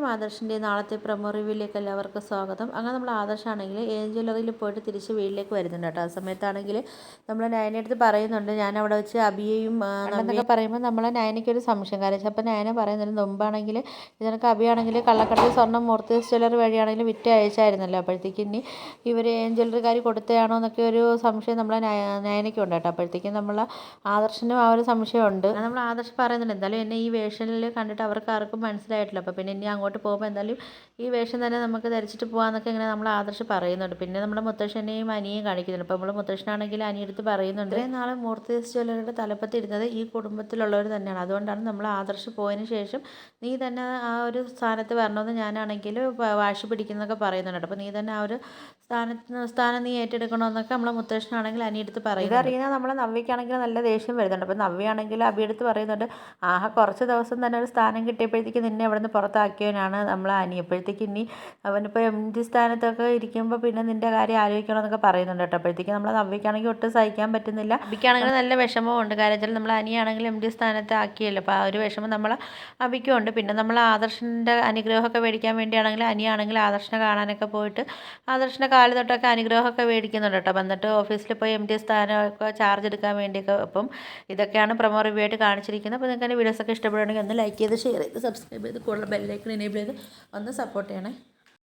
നയനയുടെയും ആദർശിൻ്റെയും നാളത്തെ പ്രൊമോ റിവ്യൂയിലേക്ക് എല്ലാവർക്കും സ്വാഗതം. അങ്ങനെ നമ്മൾ ആദർശാണെങ്കിൽ ഏഞ്ചലറിയിൽ പോയിട്ട് തിരിച്ച് വീട്ടിലേക്ക് വരുന്നുണ്ട് കേട്ടോ. ആ സമയത്താണെങ്കിൽ നമ്മൾ നയനയുടെ അടുത്ത് പറയുന്നുണ്ട്, ഞാൻ അവിടെ വെച്ച് അബിയെയും എന്നൊക്കെ പറയുമ്പോൾ നമ്മൾ നയനയ്ക്കൊരു സംശയം കാര്യം. അപ്പോൾ നയന പറയുന്നുണ്ട്, മുമ്പാണെങ്കിൽ ഇതിനൊക്കെ അബിയാണെങ്കിൽ കള്ളക്കടത്തിൽ സ്വർണ്ണം മൂർത്തി ജ്വല്ലറി വഴിയാണെങ്കിലും വിറ്റ് അയച്ചായിരുന്നല്ലോ. അപ്പോഴത്തേക്ക് ഇനി ഇവർ ഏഞ്ചലറിക്കാർ കൊടുത്തതാണോ എന്നൊക്കെ ഒരു സംശയം നമ്മളെ നയനയ്ക്കുണ്ട് കേട്ടോ. അപ്പോഴത്തേക്കും നമ്മൾ ആദർശിനും ആ ഒരു സംശയമുണ്ട്. നമ്മൾ ആദർശ് പറയുന്നുണ്ട്, എന്തായാലും എന്നെ ഈ വേഷനിൽ കണ്ടിട്ട് അവർക്ക് ആർക്കും മനസ്സിലായിട്ടില്ല. അപ്പോൾ പിന്നെ ഇനി അങ്ങോട്ട് പോകുമ്പോൾ എന്തായാലും ഈ വേഷം തന്നെ നമുക്ക് ധരിച്ചിട്ട് പോകാമെന്നൊക്കെ ഇങ്ങനെ നമ്മൾ ആദർശ് പറയുന്നുണ്ട്. പിന്നെ നമ്മുടെ മുത്തശ്ശനെയും അനിയെയും കാണിക്കുന്നുണ്ട്. അപ്പോൾ നമ്മൾ മുത്തശ്ശനാണെങ്കിൽ അനിയെടുത്ത് പറയുന്നുണ്ട്, ഇത്രയും നാളെ മൂർത്തി ജ്വല്ലറിയുടെ തലപ്പത്തിരുന്നത് ഈ കുടുംബത്തിലുള്ളവർ തന്നെയാണ്. അതുകൊണ്ടാണ് നമ്മൾ ആദർശ് പോയതിന് ശേഷം നീ തന്നെ ആ ഒരു സ്ഥാനത്ത് വരണമെന്ന് ഞാനാണെങ്കിൽ വാശി പിടിക്കുന്നതൊക്കെ പറയുന്നുണ്ട്. അപ്പോൾ നീ തന്നെ ആ ഒരു സ്ഥാനം നീ ഏറ്റെടുക്കണമെന്നൊക്കെ നമ്മളെ മുത്തശ്ശനാണെങ്കിൽ അനിയെടുത്ത് പറയുന്നത്. ഇതറിയുന്ന നമ്മളെ നവ്യയ്ക്കാണെങ്കിൽ നല്ല ദേഷ്യം വരുന്നുണ്ട്. അപ്പോൾ നവ്യാണെങ്കിൽ അബിയെടുത്ത് പറയുന്നുണ്ട്, കുറച്ച് ദിവസം തന്നെ ഒരു സ്ഥാനം കിട്ടിയപ്പോഴത്തേക്ക് നിന്നെ അവിടെ നിന്ന് പുറത്താക്കിയവനാണ് നമ്മൾ അനി. അപ്പോഴത്തേക്ക് ഇനി അവനിപ്പോൾ MD സ്ഥാനത്തൊക്കെ ഇരിക്കുമ്പോൾ പിന്നെ നിൻ്റെ കാര്യം ആലോചിക്കണമെന്നൊക്കെ പറയുന്നുണ്ട് കേട്ടോ. അപ്പോഴത്തേക്ക് നമ്മൾ നവ്യയ്ക്കാണെങ്കിൽ ഒട്ടും സഹിക്കാൻ പറ്റുന്നില്ല. അബിക്കാണെങ്കിൽ നല്ല വിഷമമുണ്ട്. കാര്യത്തിൽ നമ്മൾ അനിയാണെങ്കിൽ MD സ്ഥാനത്ത് ആക്കിയല്ലോ. അപ്പോൾ ആ ഒരു വിഷമം നമ്മൾ അബിക്കും ഉണ്ട്. പിന്നെ നമ്മൾ ആദർശിൻ്റെ അനുഗ്രഹമൊക്കെ മേടിക്കാൻ വേണ്ടിയാണെങ്കിൽ അനിയാണെങ്കിൽ ആദർശിനെ കാണാനൊക്കെ പോയിട്ട് ആദർശിൻ്റെ കാല് തൊട്ടൊക്കെ അനുഗ്രഹമൊക്കെ മേടിക്കുന്നുണ്ട് കേട്ടോ. വന്നിട്ട് ഓഫീസിൽ പോയി MD സ്ഥാനമൊക്കെ ചാർജ് എടുക്കാൻ വേണ്ടിയൊക്കെ. അപ്പം ഇതൊക്കെയാണ് പ്രൊമോ റിവ്യൂ ആയിട്ട് കാണിച്ചിരിക്കുന്നത്. അപ്പോൾ നിങ്ങൾക്ക് എൻ്റെ വീഡിയോസൊക്കെ ഇഷ്ടപ്പെടുകയാണെങ്കിൽ ഒന്ന് ലൈക്ക് ചെയ്ത് ഷെയർ ചെയ്ത് സബ്സ്ക്രൈബ് ചെയ്ത് കൂടുതൽ ബെല്ലൈക്കൺ എനേബിൾ ചെയ്ത് ഒന്ന് സപ്പോർട്ട് ചെയ്യണേ.